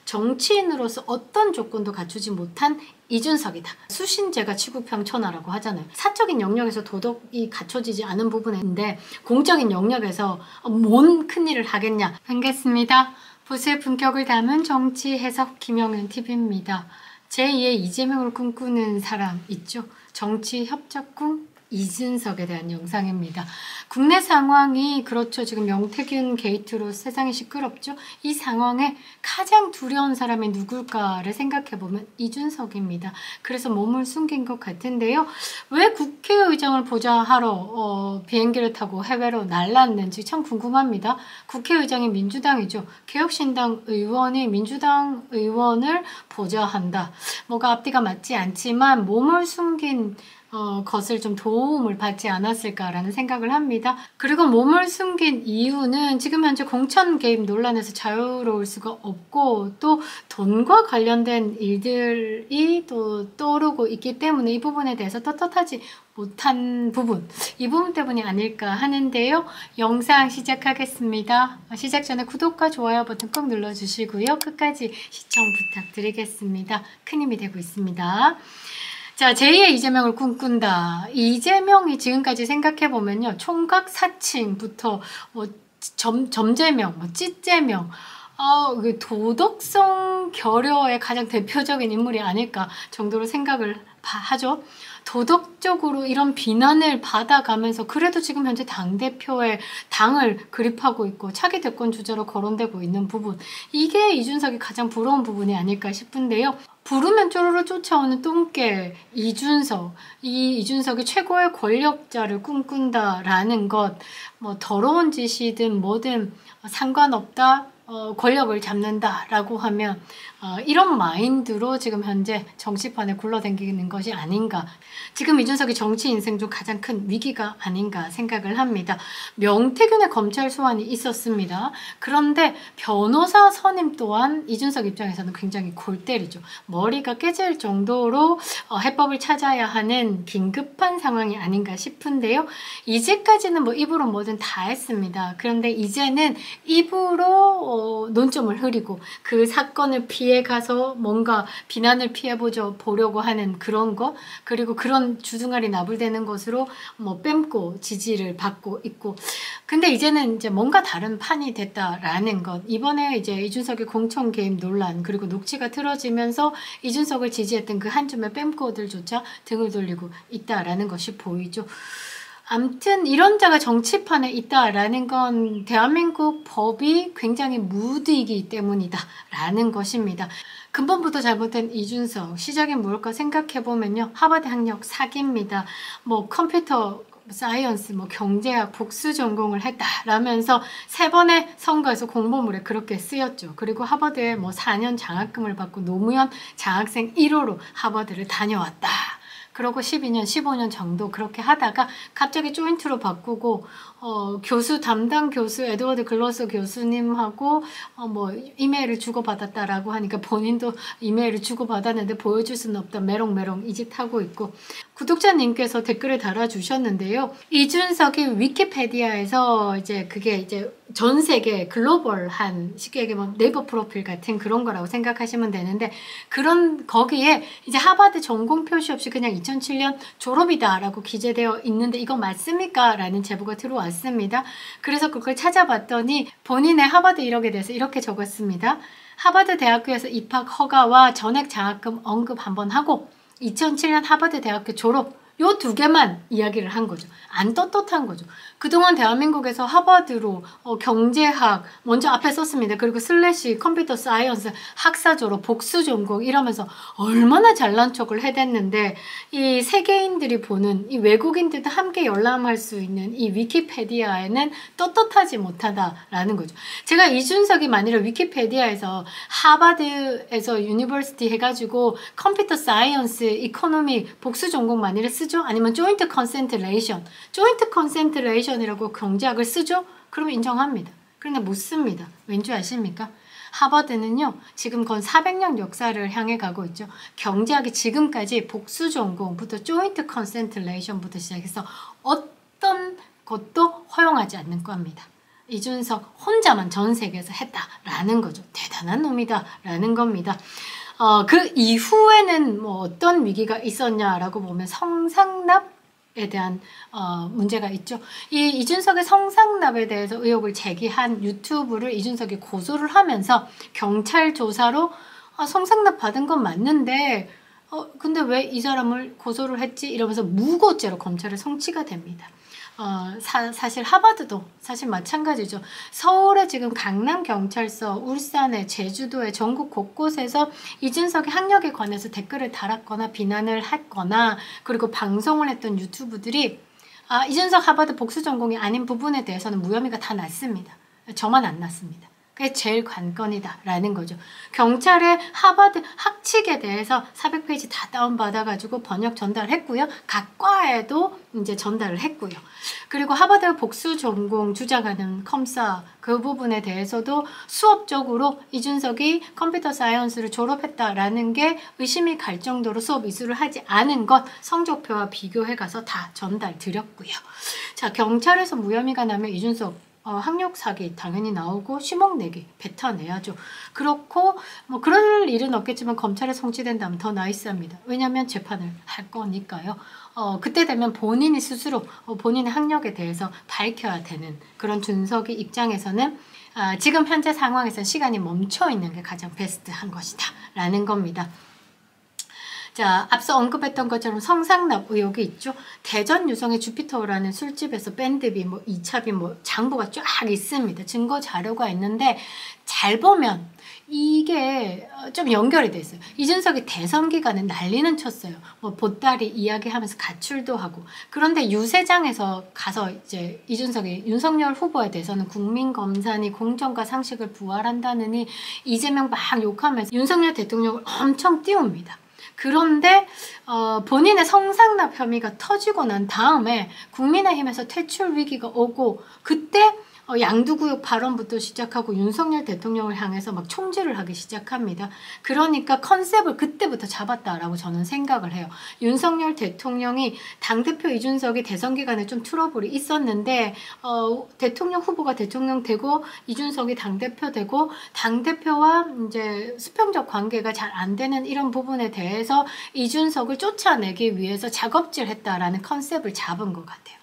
정치인으로서 어떤 조건도 갖추지 못한 이준석이다. 수신제가 치국평천하라고 하잖아요. 사적인 영역에서 도덕이 갖춰지지 않은 부분인데 공적인 영역에서 뭔 큰일을 하겠냐. 반갑습니다. 보수의 품격을 담은 정치 해석 김영현 TV입니다. 제2의 이재명을 꿈꾸는 사람 있죠. 정치 협작궁 이준석에 대한 영상입니다. 국내 상황이 그렇죠. 지금 명태균 게이트로 세상이 시끄럽죠. 이 상황에 가장 두려운 사람이 누굴까를 생각해보면 이준석입니다. 그래서 몸을 숨긴 것 같은데요. 왜 국회의장을 보좌하러 비행기를 타고 해외로 날랐는지 참 궁금합니다. 국회의장이 민주당이죠. 개혁신당 의원이 민주당 의원을 보좌한다. 뭐가 앞뒤가 맞지 않지만 몸을 숨긴 것을 좀 도움을 받지 않았을까라는 생각을 합니다. 그리고 몸을 숨긴 이유는 지금 현재 공천 개입 논란에서 자유로울 수가 없고 또 돈과 관련된 일들이 또 떠오르고 있기 때문에 이 부분에 대해서 떳떳하지 못한 부분, 이 부분 때문이 아닐까 하는데요. 영상 시작하겠습니다. 시작 전에 구독과 좋아요 버튼 꼭 눌러주시고요. 끝까지 시청 부탁드리겠습니다. 큰 힘이 되고 있습니다. 자, 제2의 이재명을 꿈꾼다. 이재명이 지금까지 생각해보면요. 총각 사칭부터 점재명, 찌재명, 도덕성 결여의 가장 대표적인 인물이 아닐까 정도로 생각을 하죠. 도덕적으로 이런 비난을 받아가면서 그래도 지금 현재 당대표의 당을 그립하고 있고 차기 대권 주자로 거론되고 있는 부분, 이게 이준석이 가장 부러운 부분이 아닐까 싶은데요. 부르면 쪼르르 쫓아오는 똥개 이준석, 이 이준석이 최고의 권력자를 꿈꾼다라는 것, 뭐 더러운 짓이든 뭐든 상관없다, 권력을 잡는다라고 하면 이런 마인드로 지금 현재 정치판에 굴러다니는 것이 아닌가. 지금 이준석이 정치 인생 중 가장 큰 위기가 아닌가 생각을 합니다. 명태균의 검찰 소환이 있었습니다. 그런데 변호사 선임 또한 이준석 입장에서는 굉장히 골 때리죠. 머리가 깨질 정도로 해법을 찾아야 하는 긴급한 상황이 아닌가 싶은데요. 이제까지는 뭐 입으로 뭐든 다 했습니다. 그런데 이제는 입으로 논점을 흐리고 그 사건을 피해 가서 뭔가 비난을 보려고 하는 그런 거, 그리고 그런 주둥아리 나불대는 것으로 뭐 뺨고 지지를 받고 있고. 근데 이제는 이제 뭔가 다른 판이 됐다라는 것. 이번에 이제 이준석의 공천 개입 논란, 그리고 녹취가 틀어지면서 이준석을 지지했던 그 한 줌의 뺨꼬들조차 등을 돌리고 있다라는 것이 보이죠. 암튼 이런 자가 정치판에 있다라는 건 대한민국 법이 굉장히 무디이기 때문이다 라는 것입니다. 근본부터 잘못된 이준석, 시작이 뭘까 생각해보면요. 하버드 학력 사기입니다. 뭐 컴퓨터 사이언스, 뭐 경제학 복수 전공을 했다라면서 3번의 선거에서 공보물에 그렇게 쓰였죠. 그리고 하버드에 뭐 4년 장학금을 받고 노무현 장학생 1호로 하버드를 다녀왔다. 그러고 12년, 15년 정도 그렇게 하다가 갑자기 조인트로 바꾸고 교수 담당 교수 에드워드 글로서 교수님하고 뭐 이메일을 주고받았다라고 하니까 본인도 이메일을 주고받았는데 보여줄 수는 없다. 메롱메롱 이 짓 하고 있고. 구독자님께서 댓글을 달아주셨는데요. 이준석이 위키페디아에서 그게 이제 전 세계 글로벌한 쉽게 얘기하면 네이버 프로필 같은 그런 거라고 생각하시면 되는데, 거기에 이제 하버드 전공 표시 없이 그냥 2007년 졸업이다라고 기재되어 있는데 이거 맞습니까? 라는 제보가 들어왔습니다. 그래서 그걸 찾아봤더니 본인의 하버드 이력에 대해서 이렇게 적었습니다. 하버드 대학교에서 입학 허가와 전액 장학금 언급 한번 하고 2007년 하버드 대학교 졸업, 요 2개만 이야기를 한 거죠. 안 떳떳한 거죠. 그동안 대한민국에서 하버드로 경제학 먼저 앞에 썼습니다. 그리고 슬래시 컴퓨터 사이언스 학사 졸업 복수 전공 이러면서 얼마나 잘난 척을 해댔는데, 이 세계인들이 보는 이 외국인들도 함께 열람할 수 있는 이 위키페디아에는 떳떳하지 못하다라는 거죠. 제가 이준석이 만일에 위키페디아에서 하버드에서 유니버시티 해가지고 컴퓨터 사이언스 이코노미 복수 전공 만일에 쓰죠? 아니면 조인트 컨센트레이션, 조인트 컨센트레이션이라고 경제학을 쓰죠? 그러면 인정합니다. 그런데 못 씁니다. 왠지 아십니까? 하버드는요, 지금 건 400년 역사를 향해 가고 있죠. 경제학이 지금까지 복수 전공부터 조인트 컨센트레이션부터 시작해서 어떤 것도 허용하지 않는 겁니다. 이준석 혼자만 전 세계에서 했다라는 라는 거죠. 대단한 놈이다 라는 겁니다. 그 이후에는 뭐 어떤 위기가 있었냐라고 보면 성상납에 대한 문제가 있죠. 이 이준석의 성상납에 대해서 의혹을 제기한 유튜브를 이준석이 고소를 하면서 경찰 조사로 성상납 받은 건 맞는데 근데 왜 이 사람을 고소를 했지? 이러면서 무고죄로 검찰에 송치가 됩니다. 사실 하버드도 사실 마찬가지죠. 서울에 지금 강남경찰서, 울산에, 제주도에, 전국 곳곳에서 이준석의 학력에 관해서 댓글을 달았거나 비난을 했거나 그리고 방송을 했던 유튜브들이 이준석 하버드 복수 전공이 아닌 부분에 대해서는 무혐의가 다 났습니다. 저만 안 났습니다. 그게 제일 관건이다 라는 거죠. 경찰의 하버드 학칙에 대해서 400페이지 다 다운받아가지고 번역 전달했고요. 각 과에도 이제 전달을 했고요. 그리고 하버드 복수 전공 주장하는 컴사 그 부분에 대해서도 수업적으로 이준석이 컴퓨터 사이언스를 졸업했다라는 게 의심이 갈 정도로 수업 이수를 하지 않은 것 성적표와 비교해가서 다 전달 드렸고요. 자, 경찰에서 무혐의가 나면 이준석 학력 사기 당연히 나오고 시목 내기 뱉어내야죠. 그렇고 뭐 그럴 일은 없겠지만 검찰에 송치된다면 더 나이스합니다. 왜냐하면 재판을 할 거니까요. 그때 되면 본인이 스스로 본인의 학력에 대해서 밝혀야 되는 그런 준석이 입장에서는 지금 현재 상황에서 시간이 멈춰 있는 게 가장 베스트한 것이다 라는 겁니다. 자, 앞서 언급했던 것처럼 성상납 의혹이 있죠. 대전 유성의 주피터라는 술집에서 밴드비, 뭐 2차비, 뭐 장부가 쫙 있습니다. 증거 자료가 있는데 잘 보면 이게 좀 연결이 돼 있어요. 이준석이 대선 기간에 난리는 쳤어요. 뭐 보따리 이야기하면서 가출도 하고. 그런데 유세장에서 가서 이제 이준석이 윤석열 후보에 대해서는 국민검사니 공정과 상식을 부활한다느니 이재명 막 욕하면서 윤석열 대통령을 엄청 띄웁니다. 그런데 본인의 성상납 혐의가 터지고 난 다음에 국민의힘에서 퇴출 위기가 오고 그때 양두구역 발언부터 시작하고 윤석열 대통령을 향해서 막 총질을 하기 시작합니다. 그러니까 컨셉을 그때부터 잡았다라고 저는 생각을 해요. 윤석열 대통령이 당대표 이준석이 대선 기간에 좀 트러블이 있었는데 대통령 후보가 대통령 되고 이준석이 당대표 되고 당대표와 이제 수평적 관계가 잘 안 되는 이런 부분에 대해서 이준석을 쫓아내기 위해서 작업질했다라는 컨셉을 잡은 것 같아요.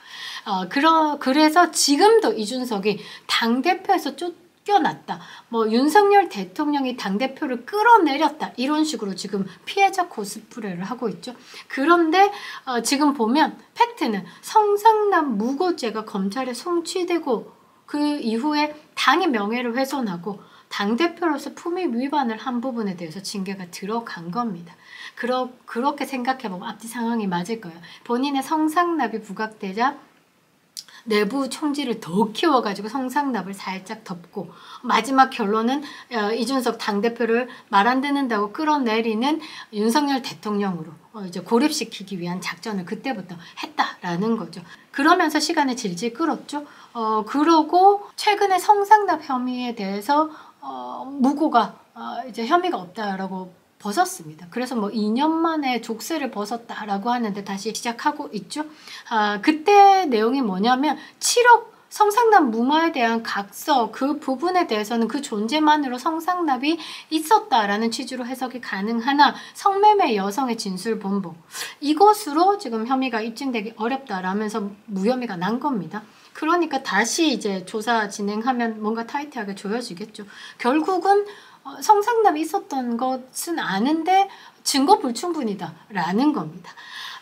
그래서 지금도 이준석이 당대표에서 쫓겨났다. 뭐 윤석열 대통령이 당대표를 끌어내렸다. 이런 식으로 지금 피해자 코스프레를 하고 있죠. 그런데 지금 보면 팩트는 성상납 무고죄가 검찰에 송치되고 그 이후에 당의 명예를 훼손하고 당대표로서 품위 위반을 한 부분에 대해서 징계가 들어간 겁니다. 그렇게 생각해보면 앞뒤 상황이 맞을 거예요. 본인의 성상납이 부각되자 내부 총질을 더 키워가지고 성상납을 살짝 덮고 마지막 결론은 이준석 당대표를 말 안 듣는다고 끌어내리는 윤석열 대통령으로 이제 고립시키기 위한 작전을 그때부터 했다라는 거죠. 그러면서 시간을 질질 끌었죠. 그러고 최근에 성상납 혐의에 대해서 무고가 이제 혐의가 없다라고 벗었습니다. 그래서 뭐 2년 만에 족쇄를 벗었다라고 하는데 다시 시작하고 있죠. 그때 내용이 뭐냐면 7억 성상납 무마에 대한 각서 그 부분에 대해서는 그 존재만으로 성상납이 있었다라는 취지로 해석이 가능하나 성매매 여성의 진술 본보 이것으로 지금 혐의가 입증되기 어렵다라면서 무혐의가 난 겁니다. 그러니까 다시 이제 조사 진행하면 뭔가 타이트하게 조여지겠죠. 결국은 성상납이 있었던 것은 아는데 증거 불충분이다라는 겁니다.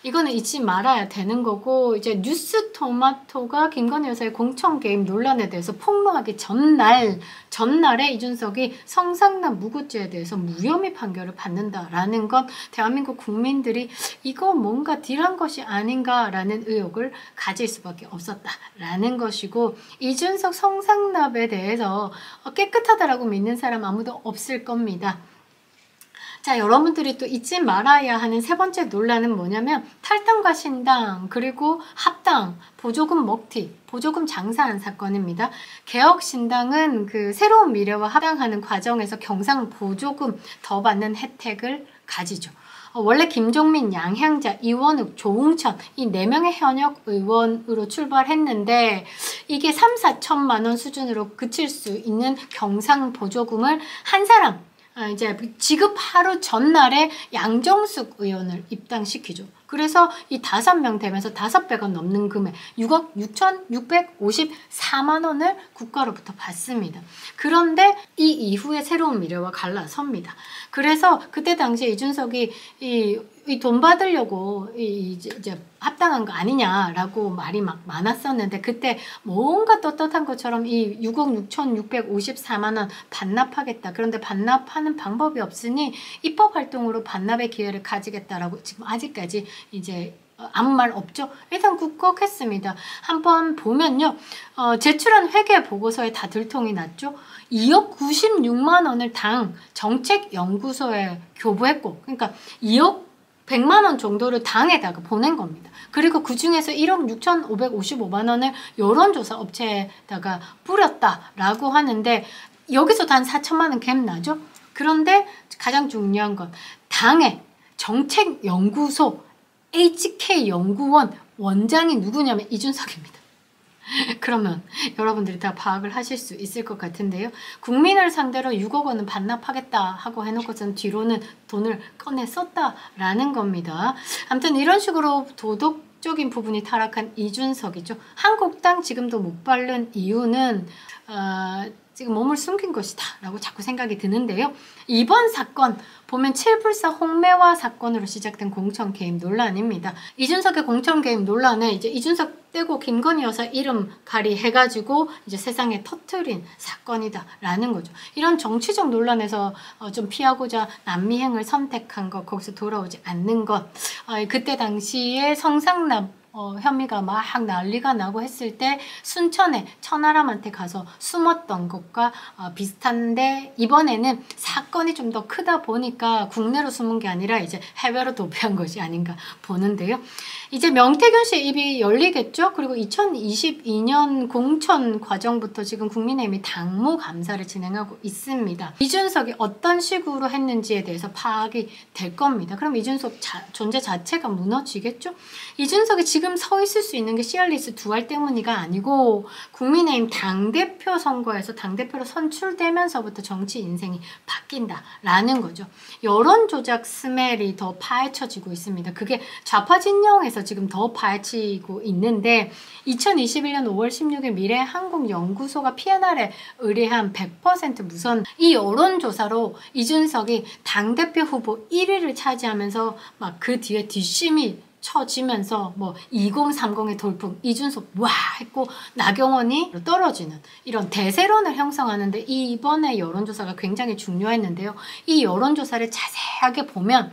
이거는 잊지 말아야 되는 거고 이제 뉴스토마토가 김건희 여사의 공천개입 논란에 대해서 폭로하기 전날에 이준석이 성상납 무고죄에 대해서 무혐의 판결을 받는다라는 건 대한민국 국민들이 이거 뭔가 딜한 것이 아닌가라는 의혹을 가질 수밖에 없었다라는 것이고 이준석 성상납에 대해서 깨끗하다라고 믿는 사람 아무도 없을 겁니다. 자, 여러분들이 또 잊지 말아야 하는 세 번째 논란은 뭐냐면 탈당과 신당 그리고 합당, 보조금 먹튀, 보조금 장사한 사건입니다. 개혁신당은 그 새로운 미래와 합당하는 과정에서 경상 보조금 더 받는 혜택을 가지죠. 원래 김종민, 양향자, 이원욱, 조웅천 이 4명의 현역 의원으로 출발했는데 이게 3, 4천만 원 수준으로 그칠 수 있는 경상보조금을 한 사람 이제 지급 하루 전날에 양정숙 의원을 입당시키죠. 그래서 이 5명 되면서 500원 넘는 금액 6억 6,654만 원을 국가로부터 받습니다. 그런데 이 이후에 새로운 미래와 갈라섭니다. 그래서 그때 당시에 이준석이 이 돈 받으려고 이제 합당한 거 아니냐라고 말이 막 많았었는데 그때 뭔가 떳떳한 것처럼 이 6억 6,654만 원 반납하겠다. 그런데 반납하는 방법이 없으니 입법활동으로 반납의 기회를 가지겠다라고 지금 아직까지 이제 아무 말 없죠. 일단 굳건했습니다. 한번 보면요. 제출한 회계 보고서에 다 들통이 났죠. 2억 96만 원을 당 정책연구소에 교부했고 그러니까 2억 100만 원 정도를 당에다가 보낸 겁니다. 그리고 그 중에서 1억 6,555만 원을 여론조사 업체에다가 뿌렸다라고 하는데 여기서 단 4천만 원 갭 나죠. 그런데 가장 중요한 건 당의 정책연구소 HK연구원 원장이 누구냐면 이준석입니다. 그러면 여러분들이 다 파악을 하실 수 있을 것 같은데요. 국민을 상대로 6억 원은 반납하겠다 하고 해놓고선 뒤로는 돈을 꺼내 썼다라는 겁니다. 아무튼 이런 식으로 도덕적인 부분이 타락한 이준석이죠. 한국당 지금도 못 바른 이유는 지금 몸을 숨긴 것이다 라고 자꾸 생각이 드는데요. 이번 사건 보면 7불사 홍매화 사건으로 시작된 공천 개입 논란입니다. 이준석의 공천 개입 논란에 이제 이준석 떼고 김건희 여사 이름 가리 해가지고 이제 세상에 터트린 사건이다 라는 거죠. 이런 정치적 논란에서 좀 피하고자 남미행을 선택한 것, 거기서 돌아오지 않는 것, 그때 당시에 성상납 혐의가 막 난리가 나고 했을 때 순천에 천하람한테 가서 숨었던 것과 비슷한데 이번에는 사건이 좀 더 크다 보니까 국내로 숨은 게 아니라 이제 해외로 도피한 것이 아닌가 보는데요. 이제 명태균 씨의 입이 열리겠죠. 그리고 2022년 공천 과정부터 지금 국민의힘이 당무 감사를 진행하고 있습니다. 이준석이 어떤 식으로 했는지에 대해서 파악이 될 겁니다. 그럼 이준석 존재 자체가 무너지겠죠. 이준석이 지금 서 있을 수 있는 게 시알리스 두 알 때문이가 아니고 국민의힘 당대표 선거에서 당대표로 선출되면서부터 정치 인생이 바뀐다라는 거죠. 여론조작 스멜이 더 파헤쳐지고 있습니다. 그게 좌파 진영에서 지금 더 파헤치고 있는데 2021년 5월 16일 미래한국연구소가 PNR에 의뢰한 100% 무선 이 여론조사로 이준석이 당대표 후보 1위를 차지하면서 막 그 뒤에 뒷심이 쳐지면서 뭐 2030의 돌풍 이준석 와 했고 나경원이 떨어지는 이런 대세론을 형성하는데 이번에 여론조사가 굉장히 중요했는데요. 이 여론조사를 자세하게 보면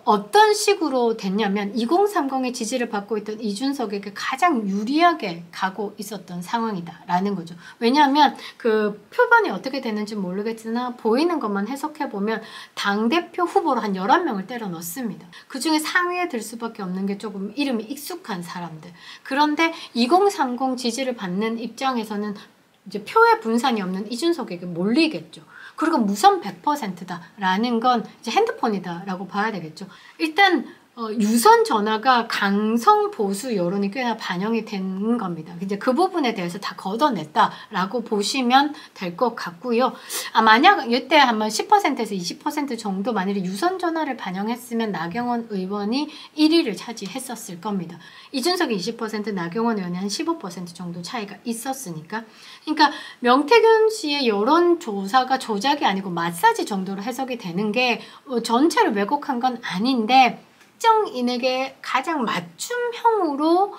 어떤 식으로 됐냐면 2030의 지지를 받고 있던 이준석에게 가장 유리하게 가고 있었던 상황이다라는 거죠. 왜냐하면 그 표본이 어떻게 되는지 모르겠으나 보이는 것만 해석해보면 당대표 후보로 한 11명을 때려 넣습니다. 그 중에 상위에 들 수밖에 없는 게 조금 이름이 익숙한 사람들. 그런데 2030 지지를 받는 입장에서는 이제 표의 분산이 없는 이준석에게 몰리겠죠. 그리고 무선 100%다라는 건 이제 핸드폰이다라고 봐야 되겠죠. 일단 유선 전화가 강성 보수 여론이 꽤나 반영이 된 겁니다. 이제 그 부분에 대해서 다 걷어냈다라고 보시면 될 것 같고요. 만약 이때 한번 10%에서 20% 정도 만일에 유선 전화를 반영했으면 나경원 의원이 1위를 차지했었을 겁니다. 이준석이 20%, 나경원 의원이 한 15% 정도 차이가 있었으니까. 그러니까 명태균 씨의 여론조사가 조작이 아니고 마사지 정도로 해석이 되는 게 전체를 왜곡한 건 아닌데 특정인에게 가장 맞춤형으로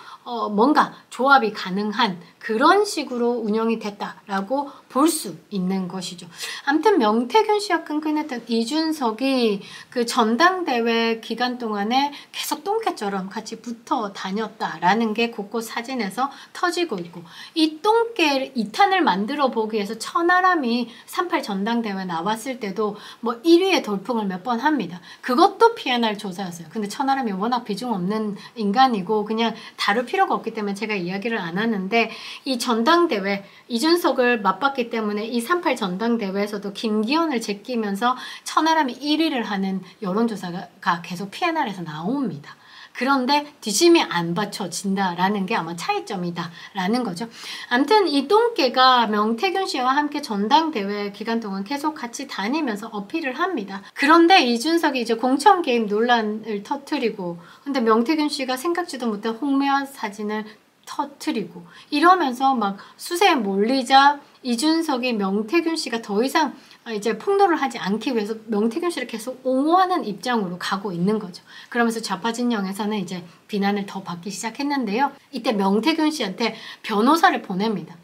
뭔가 조합이 가능한 그런 식으로 운영이 됐다라고 볼 수 있는 것이죠. 아무튼 명태균 씨와 끈끈했던 이준석이 그 전당대회 기간 동안에 계속 똥개처럼 같이 붙어 다녔다라는 게 곳곳 사진에서 터지고 있고 이 똥개 2탄을 만들어 보기 위해서 천하람이 38 전당대회 나왔을 때도 뭐 1위의 돌풍을 몇 번 합니다. 그것도 PNR 조사였어요. 근데 천하람이 워낙 비중 없는 인간이고 그냥 다룰 필요 필요가 없기 때문에 제가 이야기를 안 하는데, 이 전당대회, 이준석을 맞봤기 때문에 이 3.8 전당대회에서도 김기현을 제끼면서 천하람이 1위를 하는 여론조사가 계속 PNR에서 나옵니다. 그런데 뒷심이 안 받쳐진다라는 게 아마 차이점이다라는 거죠. 아무튼 이 똥개가 명태균 씨와 함께 전당대회 기간 동안 계속 같이 다니면서 어필을 합니다. 그런데 이준석이 이제 공천 개입 논란을 터뜨리고, 근데 명태균 씨가 생각지도 못한 홍매화 사진을 터뜨리고 이러면서 막 수세에 몰리자 이준석이 명태균 씨가 더 이상 이제 폭로를 하지 않기 위해서 명태균 씨를 계속 옹호하는 입장으로 가고 있는 거죠. 그러면서 좌파 진영에서는 이제 비난을 더 받기 시작했는데요. 이때 명태균 씨한테 변호사를 보냅니다.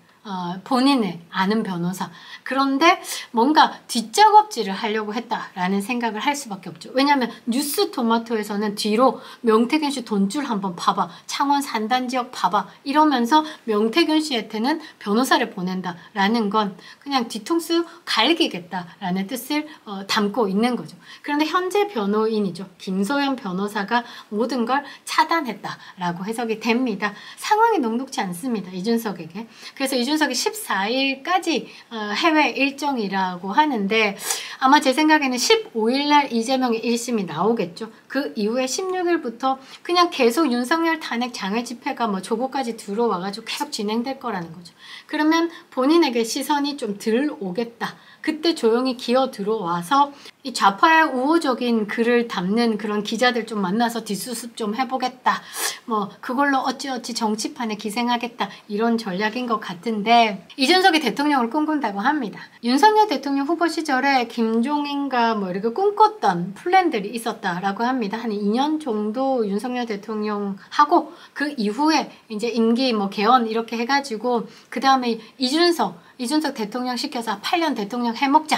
본인의 아는 변호사. 그런데 뭔가 뒷작업질을 하려고 했다라는 생각을 할 수밖에 없죠. 왜냐하면 뉴스 토마토에서는 뒤로 명태균 씨 돈줄 한번 봐봐, 창원 산단 지역 봐봐 이러면서 명태균 씨한테는 변호사를 보낸다라는 건 그냥 뒤통수 갈기겠다라는 뜻을 담고 있는 거죠. 그런데 현재 변호인이죠, 김소연 변호사가 모든 걸 차단했다라고 해석이 됩니다. 상황이 녹록지 않습니다, 이준석에게. 그래서 이준석이 14일까지 해외 일정이라고 하는데, 아마 제 생각에는 15일날 이재명의 1심이 나오겠죠. 그 이후에 16일부터 그냥 계속 윤석열 탄핵 장외 집회가 뭐 조국까지 들어와가지고 계속 진행될 거라는 거죠. 그러면 본인에게 시선이 좀 덜 오겠다. 그때 조용히 기어 들어와서 이 좌파의 우호적인 글을 담는 그런 기자들 좀 만나서 뒷수습 좀 해보겠다. 뭐 그걸로 어찌어찌 정치판에 기생하겠다. 이런 전략인 것 같은데, 이준석이 대통령을 꿈꾼다고 합니다. 윤석열 대통령 후보 시절에 김종인과 뭐 이렇게 꿈꿨던 플랜들이 있었다라고 합니다. 한 2년 정도 윤석열 대통령 하고 그 이후에 이제 임기 뭐 개헌 이렇게 해가지고 그 다음에 이준석 대통령 시켜서 8년 대통령 해먹자.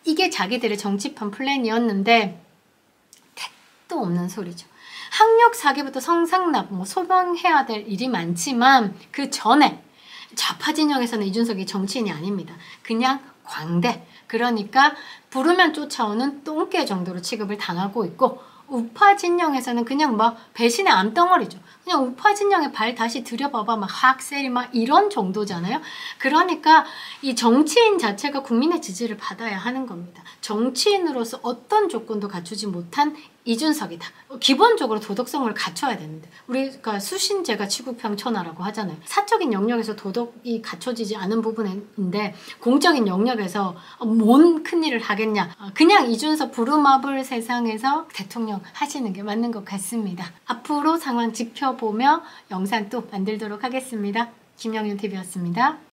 이게 자기들의 정치판 플랜이었는데 택도 없는 소리죠. 학력 사기부터 성상납, 뭐 소명해야 될 일이 많지만 그 전에 좌파 진영에서는 이준석이 정치인이 아닙니다. 그냥 광대. 그러니까 부르면 쫓아오는 똥개 정도로 취급을 당하고 있고, 우파 진영에서는 그냥 막 배신의 암덩어리죠. 그냥 우파 진영에 발 다시 들여봐봐, 막 학셀이 막 이런 정도잖아요. 그러니까 이 정치인 자체가 국민의 지지를 받아야 하는 겁니다. 정치인으로서 어떤 조건도 갖추지 못한 이준석이다. 기본적으로 도덕성을 갖춰야 되는데, 우리가 수신제가 치국평천하라고 하잖아요. 사적인 영역에서 도덕이 갖춰지지 않은 부분인데 공적인 영역에서 뭔 큰일을 하겠냐. 그냥 이준석 부루마블 세상에서 대통령 하시는 게 맞는 것 같습니다. 앞으로 상황 지켜보며 영상 또 만들도록 하겠습니다. 김영윤TV였습니다.